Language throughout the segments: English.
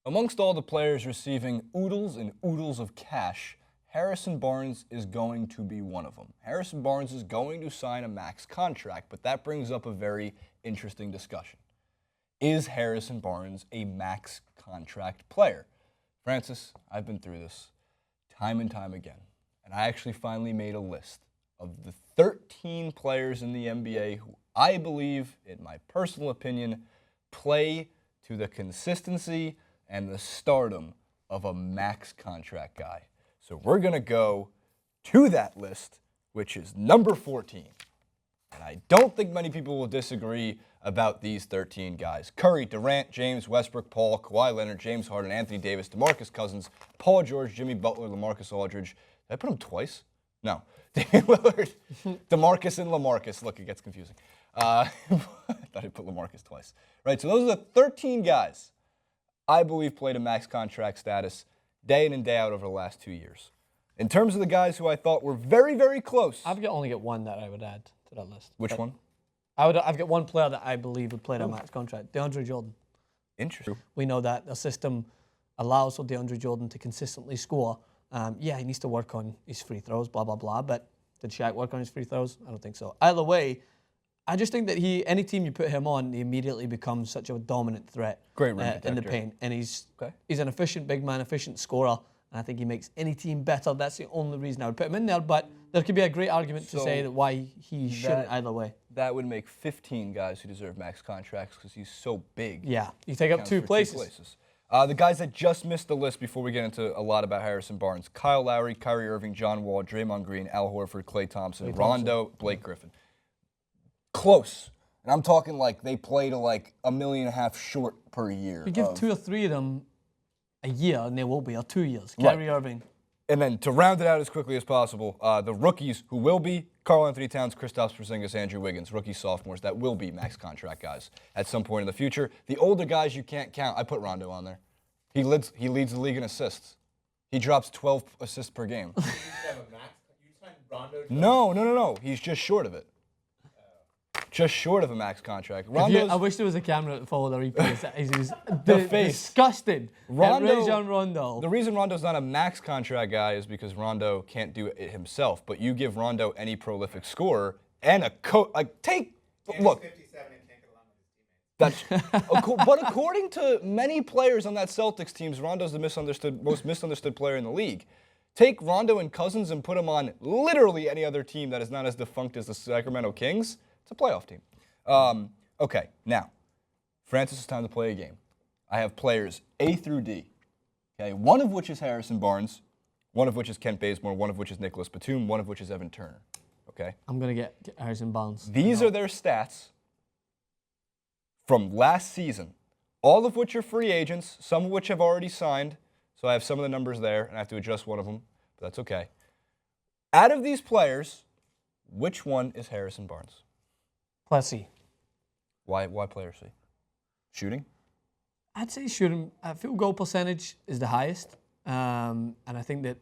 Amongst all the players receiving oodles and oodles of cash, Harrison Barnes is going to be one of them. Harrison Barnes is going to sign a max contract, but that brings up a very interesting discussion. Is Harrison Barnes a max contract player? Francis, I've been through this time and time again, and I actually finally made a list of the 13 players in the NBA who I believe, in my personal opinion, play to the consistency and the stardom of a max contract guy. So we're going to go to that list, which is number 14. And I don't think many people will disagree about these 13 guys. Curry, Durant, James, Westbrook, Paul, Kawhi Leonard, James Harden, Anthony Davis, DeMarcus Cousins, Paul George, Jimmy Butler, LaMarcus Aldridge. Did I put him twice? No. Damian Lillard, DeMarcus, and LaMarcus. Look, it gets confusing. I thought I put LaMarcus twice. Right, so those are the 13 guys I believe played a max contract status day in and day out over the last 2 years. In terms of the guys who I thought were very, very close. I've only got one that I would add to that list. Which one? I've got one player that I believe would play a max contract, DeAndre Jordan. Interesting. We know that the system allows for DeAndre Jordan to consistently score. Yeah, he needs to work on his free throws, blah, blah, blah. But did Shaq work on his free throws? I don't think so. Either way, I just think that any team you put him on, he immediately becomes such a dominant threat in the paint. And he's an efficient big man, efficient scorer. And I think he makes any team better. That's the only reason I would put him in there. But there could be a great argument to say that why he shouldn't either way. That would make 15 guys who deserve max contracts because he's so big. Yeah, you take up two places. The guys that just missed the list before we get into a lot about Harrison Barnes: Kyle Lowry, Kyrie Irving, John Wall, Draymond Green, Al Horford, Klay Thompson, Rondo, Blake Griffin. Close. And I'm talking like they play to like $1.5 million short per year. You give 2 or 3 of them a year, and they will be, or 2 years. Kyrie Irving. And then to round it out as quickly as possible, the rookies who will be Karl Anthony Towns, Kristaps Porzingis, Andrew Wiggins, rookie sophomores that will be max contract guys at some point in the future. The older guys you can't count. I put Rondo on there. He leads the league in assists. He drops 12 assists per game. You have a max? You signed Rondo? No. He's just short of it. Just short of a max contract. I wish there was a camera that followed our replays. He's The face. Disgusted. Rajon Rondo. The reason Rondo's not a max contract guy is because Rondo can't do it himself. But you give Rondo any prolific scorer and a coach. Look. 57 and can't get along with his teammates. But according to many players on that Celtics team, Rondo's the most misunderstood player in the league. Take Rondo and Cousins and put him on literally any other team that is not as defunct as the Sacramento Kings. It's a playoff team. Okay, now, Francis, it's time to play a game. I have players A through D. Okay, one of which is Harrison Barnes, one of which is Kent Bazemore, one of which is Nicholas Batum, one of which is Evan Turner. Okay? I'm going to get Harrison Barnes. These are their stats from last season, all of which are free agents, some of which have already signed. So I have some of the numbers there, and I have to adjust one of them, but that's okay. Out of these players, which one is Harrison Barnes? Let's see. Why player C? Shooting? I'd say shooting. Field goal percentage is the highest. And I think that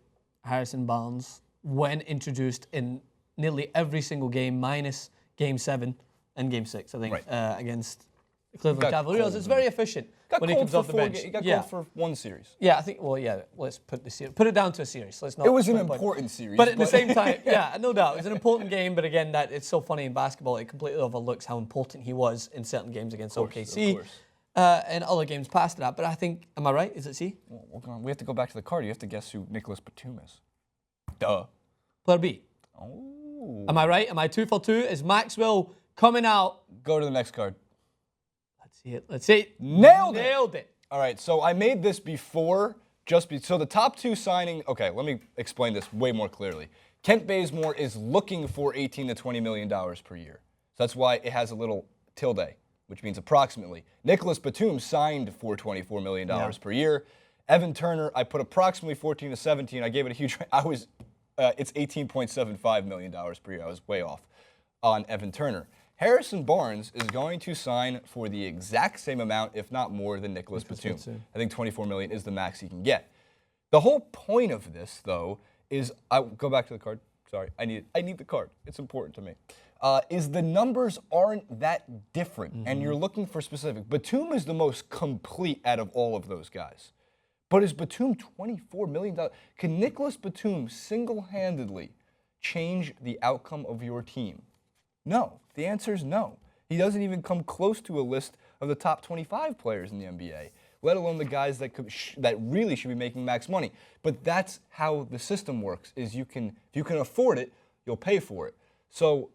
Harrison Barnes, when introduced in nearly every single game, minus Game 7 and Game 6, I think, against the Cleveland Cavaliers, it's very efficient when he comes off the bench. He got called for one series. Yeah, I think, let's put it down to a series. Let's not. It was an important series. But at the same time, no doubt, it was an important game, but again, it's so funny in basketball, it completely overlooks how important he was in certain games against OKC. And other games past that. But I think, am I right? Is it C? Well, we have to go back to the card. You have to guess who Nicholas Batum is. Duh. Player B. Oh. Am I right? Am I 2 for 2? Is Maxwell coming out? Go to the next card. Let's see it. Nailed it. All right, so I made this before, so the top 2 signing, okay, let me explain this way more clearly. Kent Bazemore is looking for $18 to $20 million per year. So that's why it has a little tilde, which means approximately. Nicholas Batum signed for $24 million per year. Evan Turner, I put approximately 14 to 17. I gave it a huge, it's $18.75 million per year. I was way off on Evan Turner. Harrison Barnes is going to sign for the exact same amount, if not more, than Nicholas Batum. I think $24 million is the max he can get. The whole point of this, though, is, go back to the card, Sorry, I need the card. It's important to me. Is the numbers aren't that different, and you're looking for specific. Batum is the most complete out of all of those guys. But is Batum $24 million? Can Nicholas Batum single-handedly change the outcome of your team? No. The answer is no. He doesn't even come close to a list of the top 25 players in the NBA, let alone the guys that really should be making max money. But that's how the system works, is if you can afford it, you'll pay for it. So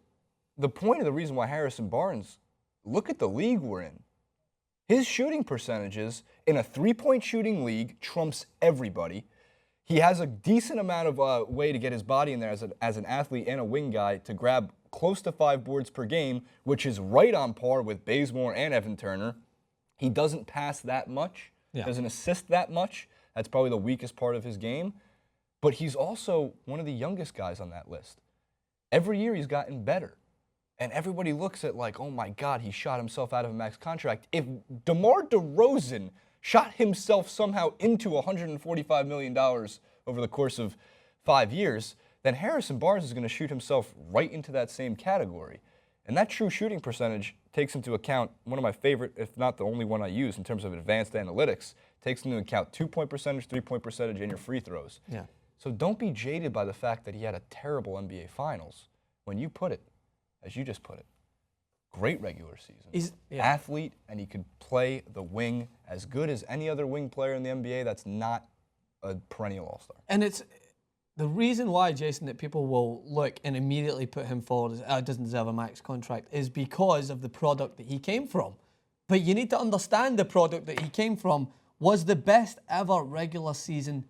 the point of the reason why Harrison Barnes, look at the league we're in. His shooting percentages in a three-point shooting league trumps everybody. He has a decent amount of way to get his body in there as an athlete and a wing guy to grab close to 5 boards per game, which is right on par with Bazemore and Evan Turner. He doesn't pass that much, doesn't assist that much. That's probably the weakest part of his game. But he's also one of the youngest guys on that list. Every year he's gotten better. And everybody looks at like, oh my God, he shot himself out of a max contract. If DeMar DeRozan shot himself somehow into $145 million over the course of 5 years, then Harrison Barnes is going to shoot himself right into that same category. And that true shooting percentage takes into account one of my favorite, if not the only one I use in terms of advanced analytics, takes into account 2-point percentage, 3-point percentage, and your free throws. Yeah. So don't be jaded by the fact that he had a terrible NBA Finals when you put it, as you just put it, great regular season. Athlete, and he could play the wing as good as any other wing player in the NBA that's not a perennial all-star. And it's the reason why, Jason, that people will look and immediately put him forward as doesn't deserve a max contract is because of the product that he came from. But you need to understand the product that he came from was the best ever regular season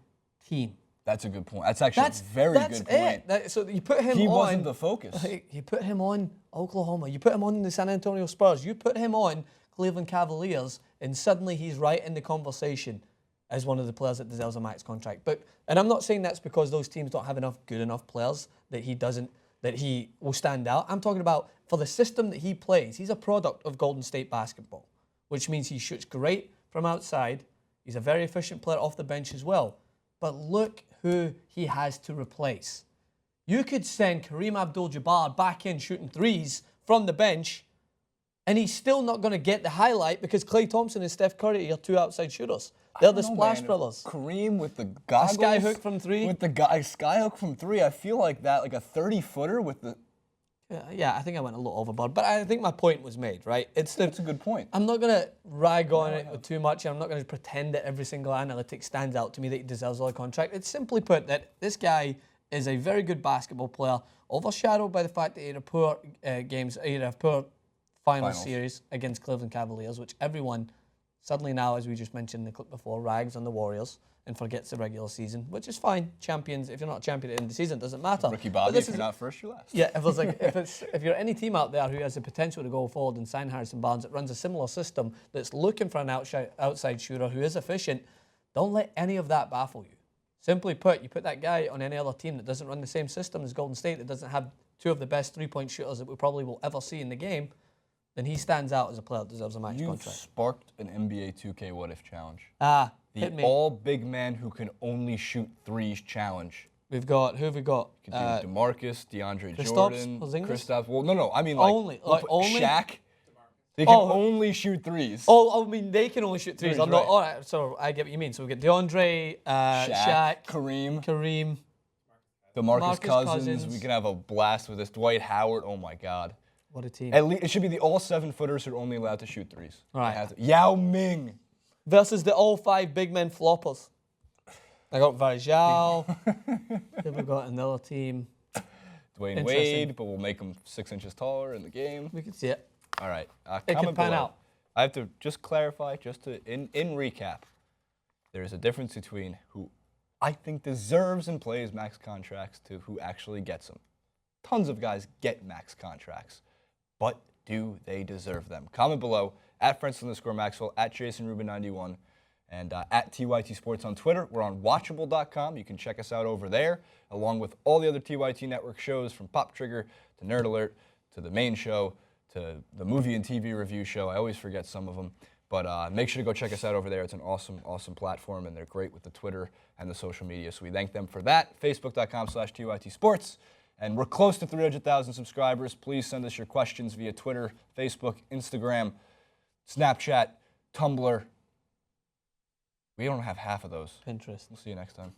team. That's a good point. That's actually a very good point. So you put him on. He wasn't the focus. You put him on Oklahoma. You put him on the San Antonio Spurs. You put him on Cleveland Cavaliers, and suddenly he's right in the conversation as one of the players that deserves a max contract. And I'm not saying that's because those teams don't have good enough players that he will stand out. I'm talking about for the system that he plays. He's a product of Golden State basketball, which means he shoots great from outside. He's a very efficient player off the bench as well. But look who he has to replace. You could send Kareem Abdul-Jabbar back in shooting threes from the bench, and he's still not going to get the highlight because Klay Thompson and Steph Curry are two outside shooters. They're the splash brothers. Kareem with the goggles. A skyhook from three. With the skyhook from three, I feel like that, like a 30-footer with the... Yeah, I think I went a little overboard, but I think my point was made, right? That's a good point. I'm not going to rag on it too much, and I'm not going to pretend that every single analytic stands out to me that he deserves a contract. It's simply put that this guy is a very good basketball player, overshadowed by the fact that he had a poor poor finals series against Cleveland Cavaliers, which everyone suddenly now, as we just mentioned in the clip before, rags on the Warriors and forgets the regular season, which is fine. Champions, if you're not a champion at the end of the season, it doesn't matter. Ricky Bobby, if you're not first, you're last. Yeah, if you're any team out there who has the potential to go forward and sign Harrison Barnes that runs a similar system that's looking for an outside shooter who is efficient, don't let any of that baffle you. Simply put, you put that guy on any other team that doesn't run the same system as Golden State, that doesn't have two of the best three-point shooters that we probably will ever see in the game, then he stands out as a player that deserves a max contract. You sparked an NBA 2K what-if challenge. Hit me. The all-big man who can only shoot threes challenge. Who have we got? You can do DeMarcus, DeAndre Kristaps Jordan, Porzingis? Kristaps. Well, no, I mean only? Shaq. They can only shoot threes. Oh, I mean they can only shoot threes. Right. All right, so I get what you mean. So we get DeAndre, Shaq, Kareem, DeMarcus Cousins. We can have a blast with this. Dwight Howard. Oh my God. What a team. At least it should be the all 7-footers who are only allowed to shoot threes. All right. Yao Ming. Versus the all 5 big men floppers. I got Varejao. Then we got another team. Dwayne Wade, but we'll make him 6 inches taller in the game. We can see it. All right. It can pan out. I have to just clarify, in recap, there's a difference between who I think deserves and plays max contracts to who actually gets them. Tons of guys get max contracts, but do they deserve them? Comment below, at Francis_Maxwell, at JasonRubin91, and at TYT Sports on Twitter. We're on Watchable.com. You can check us out over there, along with all the other TYT Network shows, from Pop Trigger to Nerd Alert to the main show to the movie and TV review show. I always forget some of them. But make sure to go check us out over there. It's an awesome, awesome platform, and they're great with the Twitter and the social media. So we thank them for that. Facebook.com/TYT Sports. And we're close to 300,000 subscribers. Please send us your questions via Twitter, Facebook, Instagram, Snapchat, Tumblr. We don't have half of those. Pinterest. We'll see you next time.